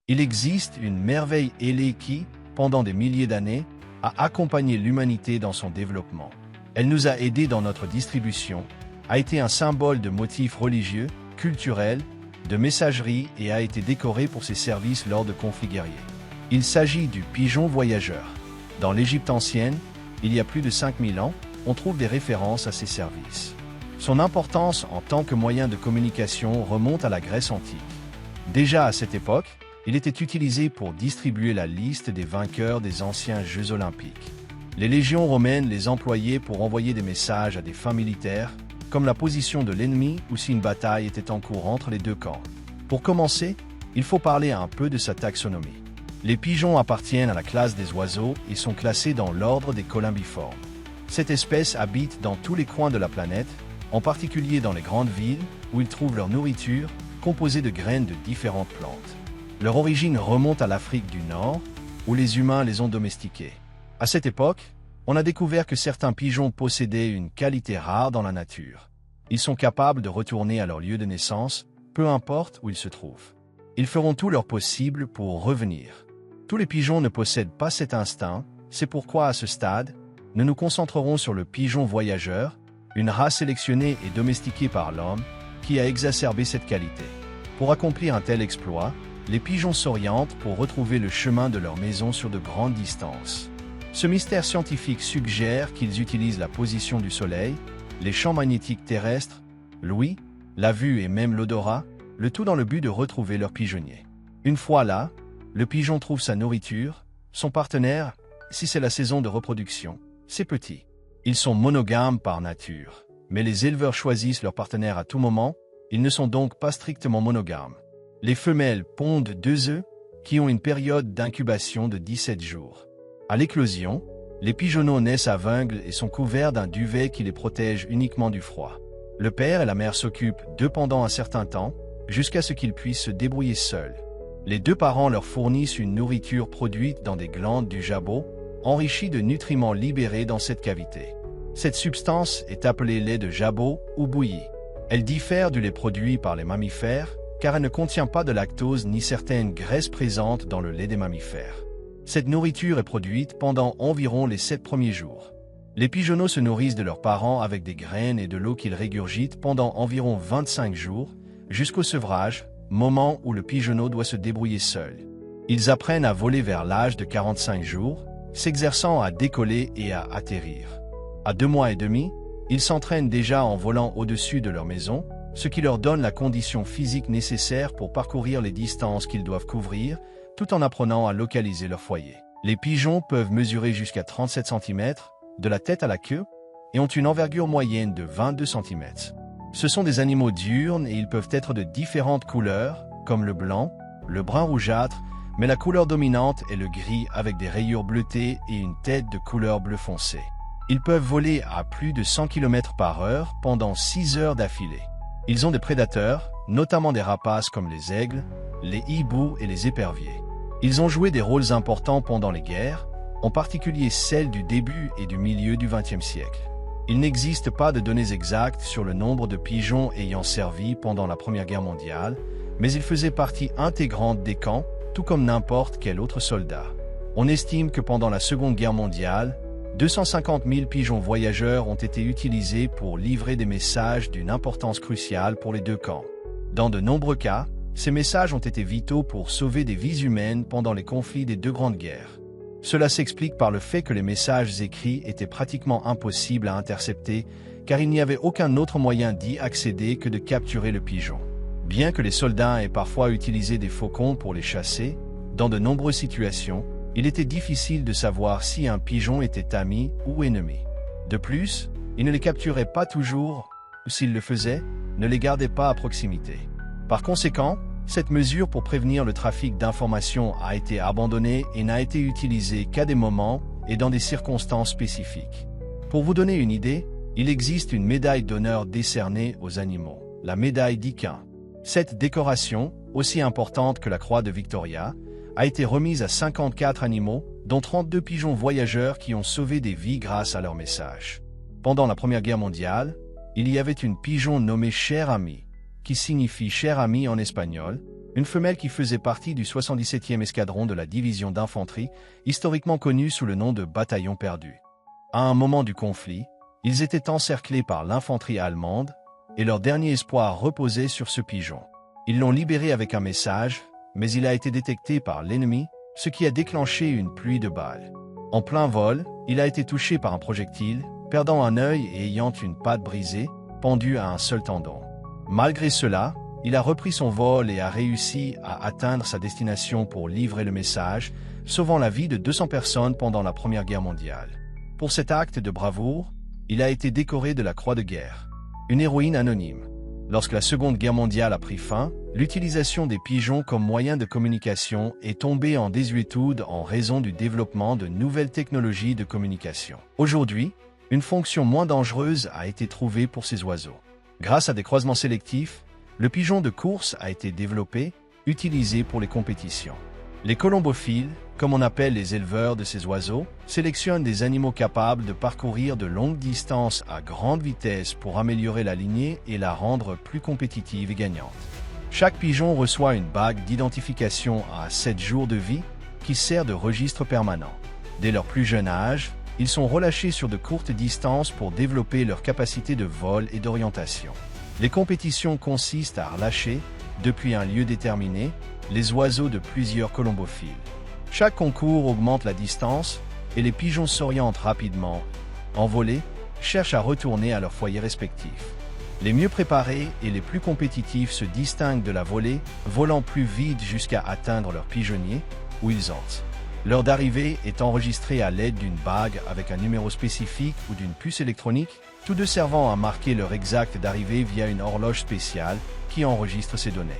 Il existe une merveille ailée qui, pendant des milliers d'années, a accompagné l'humanité dans son développement. Elle nous a aidés dans notre distribution, a été un symbole de motifs religieux, culturels, de messagerie et a été décorée pour ses services lors de conflits guerriers. Il s'agit du pigeon voyageur. Dans l'Égypte ancienne, il y a plus de 5000 ans, on trouve des références à ses services. Son importance en tant que moyen de communication remonte à la Grèce antique. Déjà à cette époque, il était utilisé pour distribuer la liste des vainqueurs des anciens Jeux olympiques. Les légions romaines les employaient pour envoyer des messages à des fins militaires, comme la position de l'ennemi ou si une bataille était en cours entre les deux camps. Pour commencer, il faut parler un peu de sa taxonomie. Les pigeons appartiennent à la classe des oiseaux et sont classés dans l'ordre des colymbiformes. Cette espèce habite dans tous les coins de la planète, en particulier dans les grandes villes, où ils trouvent leur nourriture, composée de graines de différentes plantes. Leur origine remonte à l'Afrique du Nord, où les humains les ont domestiqués. À cette époque, on a découvert que certains pigeons possédaient une qualité rare dans la nature. Ils sont capables de retourner à leur lieu de naissance, peu importe où ils se trouvent. Ils feront tout leur possible pour revenir. Tous les pigeons ne possèdent pas cet instinct, c'est pourquoi à ce stade, nous nous concentrerons sur le pigeon voyageur, une race sélectionnée et domestiquée par l'homme, qui a exacerbé cette qualité. Pour accomplir un tel exploit, les pigeons s'orientent pour retrouver le chemin de leur maison sur de grandes distances. Ce mystère scientifique suggère qu'ils utilisent la position du soleil, les champs magnétiques terrestres, l'ouïe, la vue et même l'odorat, le tout dans le but de retrouver leur pigeonnier. Une fois là, le pigeon trouve sa nourriture, son partenaire, si c'est la saison de reproduction, c'est petit. Ils sont monogames par nature, mais les éleveurs choisissent leur partenaire à tout moment, ils ne sont donc pas strictement monogames. Les femelles pondent 2 œufs, qui ont une période d'incubation de 17 jours. À l'éclosion, les pigeonneaux naissent aveugles et sont couverts d'un duvet qui les protège uniquement du froid. Le père et la mère s'occupent d'eux pendant un certain temps, jusqu'à ce qu'ils puissent se débrouiller seuls. Les 2 parents leur fournissent une nourriture produite dans des glandes du jabot, enrichie de nutriments libérés dans cette cavité. Cette substance est appelée lait de jabot ou bouillie. Elle diffère du lait produit par les mammifères, car elle ne contient pas de lactose ni certaines graisses présentes dans le lait des mammifères. Cette nourriture est produite pendant environ les 7 premiers jours. Les pigeonneaux se nourrissent de leurs parents avec des graines et de l'eau qu'ils régurgitent pendant environ 25 jours, jusqu'au sevrage, moment où le pigeonneau doit se débrouiller seul. Ils apprennent à voler vers l'âge de 45 jours, s'exerçant à décoller et à atterrir. À 2 mois et demi, ils s'entraînent déjà en volant au-dessus de leur maison, ce qui leur donne la condition physique nécessaire pour parcourir les distances qu'ils doivent couvrir, tout en apprenant à localiser leur foyer. Les pigeons peuvent mesurer jusqu'à 37 cm, de la tête à la queue, et ont une envergure moyenne de 22 cm. Ce sont des animaux diurnes et ils peuvent être de différentes couleurs, comme le blanc, le brun rougeâtre, mais la couleur dominante est le gris avec des rayures bleutées et une tête de couleur bleu foncé. Ils peuvent voler à plus de 100 km/h pendant 6 heures d'affilée. Ils ont des prédateurs, notamment des rapaces comme les aigles, les hiboux et les éperviers. Ils ont joué des rôles importants pendant les guerres, en particulier celles du début et du milieu du XXe siècle. Il n'existe pas de données exactes sur le nombre de pigeons ayant servi pendant la Première Guerre mondiale, mais ils faisaient partie intégrante des camps, tout comme n'importe quel autre soldat. On estime que pendant la Seconde Guerre mondiale, 250 000 pigeons voyageurs ont été utilisés pour livrer des messages d'une importance cruciale pour les 2 camps. Dans de nombreux cas, ces messages ont été vitaux pour sauver des vies humaines pendant les conflits des 2 grandes guerres. Cela s'explique par le fait que les messages écrits étaient pratiquement impossibles à intercepter, car il n'y avait aucun autre moyen d'y accéder que de capturer le pigeon. Bien que les soldats aient parfois utilisé des faucons pour les chasser, dans de nombreuses situations, il était difficile de savoir si un pigeon était ami ou ennemi. De plus, ils ne les capturaient pas toujours, ou s'ils le faisaient, ne les gardaient pas à proximité. Par conséquent, cette mesure pour prévenir le trafic d'informations a été abandonnée et n'a été utilisée qu'à des moments et dans des circonstances spécifiques. Pour vous donner une idée, il existe une médaille d'honneur décernée aux animaux, la médaille d'Iquin. Cette décoration, aussi importante que la croix de Victoria, a été remise à 54 animaux, dont 32 pigeons voyageurs qui ont sauvé des vies grâce à leur message. Pendant la Première Guerre mondiale, il y avait une pigeon nommée Cher Ami, qui signifie cher ami en espagnol, une femelle qui faisait partie du 77e escadron de la division d'infanterie, historiquement connue sous le nom de bataillon perdu. À un moment du conflit, ils étaient encerclés par l'infanterie allemande, et leur dernier espoir reposait sur ce pigeon. Ils l'ont libéré avec un message, mais il a été détecté par l'ennemi, ce qui a déclenché une pluie de balles. En plein vol, il a été touché par un projectile, perdant un œil et ayant une patte brisée, pendue à un seul tendon. Malgré cela, il a repris son vol et a réussi à atteindre sa destination pour livrer le message, sauvant la vie de 200 personnes pendant la Première Guerre mondiale. Pour cet acte de bravoure, il a été décoré de la Croix de guerre. Une héroïne anonyme. Lorsque la Seconde Guerre mondiale a pris fin, l'utilisation des pigeons comme moyen de communication est tombée en désuétude en raison du développement de nouvelles technologies de communication. Aujourd'hui, une fonction moins dangereuse a été trouvée pour ces oiseaux. Grâce à des croisements sélectifs, le pigeon de course a été développé, utilisé pour les compétitions. Les colombophiles, comme on appelle les éleveurs de ces oiseaux, sélectionnent des animaux capables de parcourir de longues distances à grande vitesse pour améliorer la lignée et la rendre plus compétitive et gagnante. Chaque pigeon reçoit une bague d'identification à 7 jours de vie qui sert de registre permanent. Dès leur plus jeune âge, ils sont relâchés sur de courtes distances pour développer leur capacité de vol et d'orientation. Les compétitions consistent à relâcher, depuis un lieu déterminé, les oiseaux de plusieurs colombophiles. Chaque concours augmente la distance et les pigeons s'orientent rapidement. En volée, cherchent à retourner à leur foyer respectif. Les mieux préparés et les plus compétitifs se distinguent de la volée, volant plus vite jusqu'à atteindre leur pigeonnier, où ils entrent. L'heure d'arrivée est enregistrée à l'aide d'une bague avec un numéro spécifique ou d'une puce électronique, tous deux servant à marquer l'heure exacte d'arrivée via une horloge spéciale qui enregistre ces données.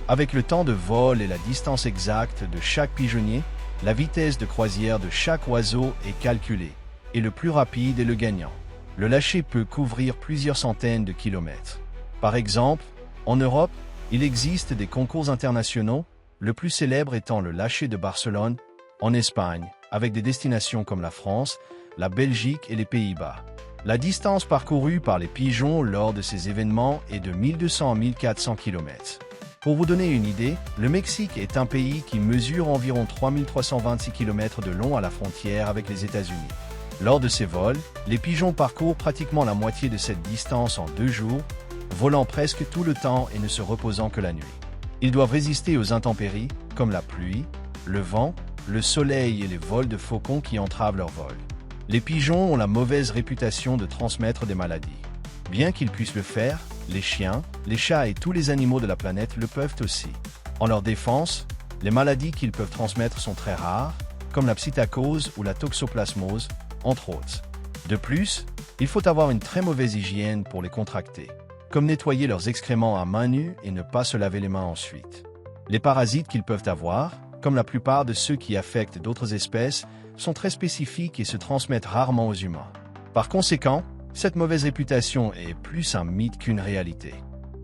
Avec le temps de vol et la distance exacte de chaque pigeonnier, la vitesse de croisière de chaque oiseau est calculée, et le plus rapide est le gagnant. Le lâcher peut couvrir plusieurs centaines de kilomètres. Par exemple, en Europe, il existe des concours internationaux, le plus célèbre étant le lâcher de Barcelone, en Espagne, avec des destinations comme la France, la Belgique et les Pays-Bas. La distance parcourue par les pigeons lors de ces événements est de 1200 à 1400 km. Pour vous donner une idée, le Mexique est un pays qui mesure environ 3326 km de long à la frontière avec les États-Unis. Lors de ces vols, les pigeons parcourent pratiquement la moitié de cette distance en 2 jours, volant presque tout le temps et ne se reposant que la nuit. Ils doivent résister aux intempéries, comme la pluie, le vent, le soleil et les vols de faucons qui entravent leur vol. Les pigeons ont la mauvaise réputation de transmettre des maladies. Bien qu'ils puissent le faire, les chiens, les chats et tous les animaux de la planète le peuvent aussi. En leur défense, les maladies qu'ils peuvent transmettre sont très rares, comme la psittacose ou la toxoplasmose, entre autres. De plus, il faut avoir une très mauvaise hygiène pour les contracter, comme nettoyer leurs excréments à main nue et ne pas se laver les mains ensuite. Les parasites qu'ils peuvent avoir, comme la plupart de ceux qui affectent d'autres espèces, sont très spécifiques et se transmettent rarement aux humains. Par conséquent, cette mauvaise réputation est plus un mythe qu'une réalité.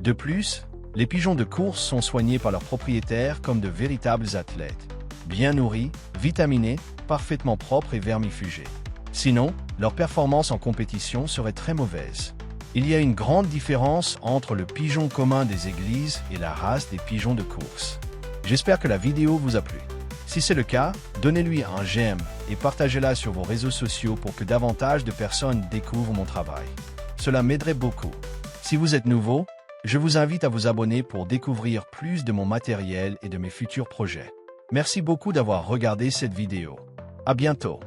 De plus, les pigeons de course sont soignés par leurs propriétaires comme de véritables athlètes, bien nourris, vitaminés, parfaitement propres et vermifugés. Sinon, leur performance en compétition serait très mauvaise. Il y a une grande différence entre le pigeon commun des églises et la race des pigeons de course. J'espère que la vidéo vous a plu. Si c'est le cas, donnez-lui un j'aime et partagez-la sur vos réseaux sociaux pour que davantage de personnes découvrent mon travail. Cela m'aiderait beaucoup. Si vous êtes nouveau, je vous invite à vous abonner pour découvrir plus de mon matériel et de mes futurs projets. Merci beaucoup d'avoir regardé cette vidéo. À bientôt.